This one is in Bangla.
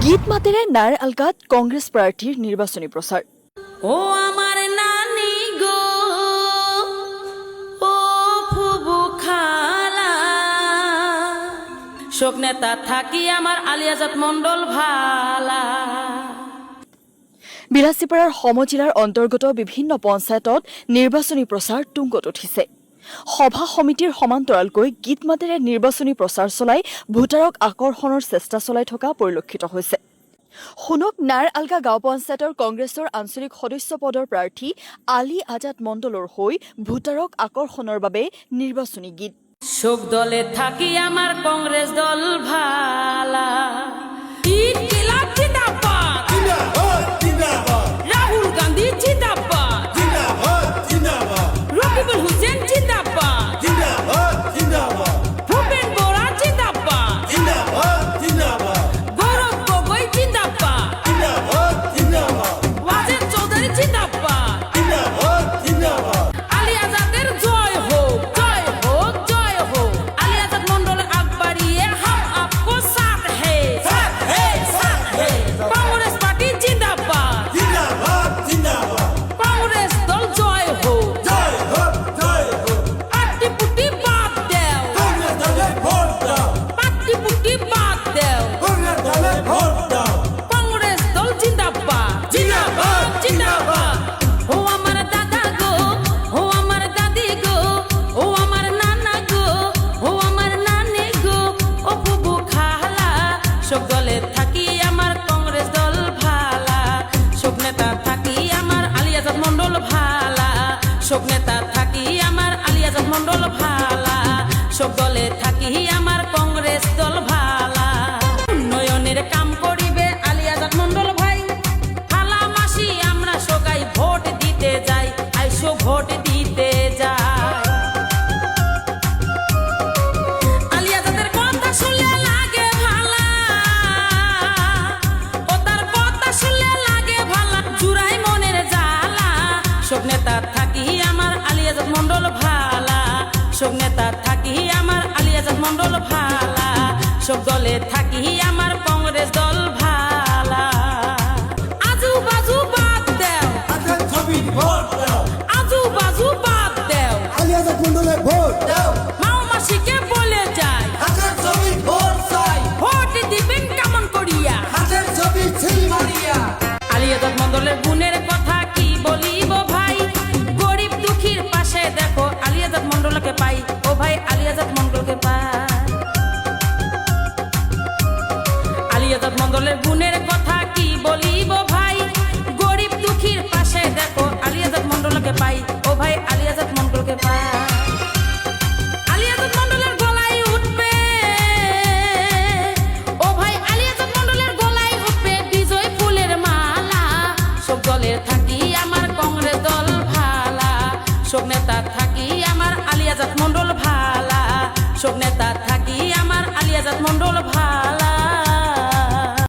গীত মাতেৰে নাৰ আলগাত কংগ্ৰেছ প্ৰাৰ্থীৰ নিৰ্বাচনী প্ৰচাৰ। ও আমার নানি গো ও ফুবু খালা শোক নেতা থাকি আমার আলিয়াজাত মণ্ডল ভালা। বিলাসীপাৰাৰ সমজিলাৰ অন্তৰ্গত বিভিন্ন পঞ্চায়তত নিৰ্বাচনী প্ৰচাৰ তুংগত উঠিছে। সভা সমিতিৰ সমান্তৰালকৈ গীত মাতেৰে নিৰ্বাচনী প্ৰচাৰ চলাই ভোটাৰক আকৰ্ষণৰ চেষ্টা চলাই থকা পৰিলক্ষিত হৈছে। শুনক নাৰ আলগা গাঁও পঞ্চায়তৰ কংগ্ৰেছৰ আঞ্চলিক সদস্য পদৰ প্ৰাৰ্থী আলী আজাদ মণ্ডলৰ হৈ ভোটাৰক আকৰ্ষণৰ বাবে নিৰ্বাচনী গীত। শোক দলে থাকি আমার কংগ্রেস দল ভালা। রাহুল গান্ধী জিন্দাবাদ, রকিবুল হুসেন জিন্দাবাদ, ভূপেন বোরা জিন্দাবাদ, গৌরব গগৈ জিন্দাবাদ, ওয়াজেদ চৌধুরী জিন্দাবাদ। আলী আজাদের জয় হোক, জয় হোক, জয় হোক। আলী আজাদ মন্ডল আগ বাড়িয়ে হাম আপকো সাথ হে, সাথ হে, সাথ হে। কংগ্রেস পার্টি জিন্দাবাদ, কংগ্রেস দল জয় হোক। পাট্টি পুটি বাদ দেও, পাট্টি পুটি বাদ দেও। কংগ্রেস দল জিন্দাবাদ, জিন্দাবাদ, জিন্দাবাদ। ও আমার দাদা গো, ও আমার দাদি গো, ও আমার নানা গো, ও আমার নানি গো, ও বুবু খালা। সব দলে থাকি আমার কংগ্রেস দল ভালা। সব নেতা থাকি আমার আলী আজাদ মণ্ডল ভালা। সব নেতা থাকি আমার আলী আজাদ মণ্ডল ভালা। সব দলে থাকি আমার কংগ্রেস দল ভালা। উন্নয়নের কাম করিবে আলী আজাদ মণ্ডল ভাই। হালা মাসি আমরা সবাই ভোট দিতে যাই, আইসো ভোট দিতে যাই। আলী আজাদের কথা শুনলে লাগে ভালা, ও তার কথা শুনলে লাগে ভালা। জুড়াই মনের জ্বালা। সব নেতা থাকি আমার আলী আজাদ মণ্ডল ভালা। সব নেতা থাকি আমার আলী আজাদ মণ্ডল ভালা। সব দলে থাকি আমার কংগ্রেস দল ভালা। আজু বাজু বাদ দেও, আজু বাজু বাদ দেও। মাও মাসিকে বলে যায় ভোট দিবেন কেমন করিয়া। আলী আজাদ মণ্ডলের গুণের কথা কি বলিব ভাই। গরিব দুঃখীর পাশে দেখো আলী আজাদ মণ্ডলকে পাই। ও ভাই আলী আজাদ মণ্ডলকে পাই। আলী আজাদ মণ্ডলের গুণের কথা কি বলিব ভাই। গরিব দুঃখীর পাশে দেখো আলী আজাদ মণ্ডলকে পাই। ও ভাই আলী আজাদ মণ্ডলকে পাই। আলী আজাদ মণ্ডলের গলায় উঠবে, ও ভাই আলী আজাদ মণ্ডলের গলায় উঠবে বিজয় ফুলের মালা। সব দলের থাকি আমার কংগ্রেস দল ভালা। সব নেতা থাকি আমার আলী আজাদ মণ্ডল ভালা। সব নেতা থাকি আমার আলী আজাদ মণ্ডল ভালা।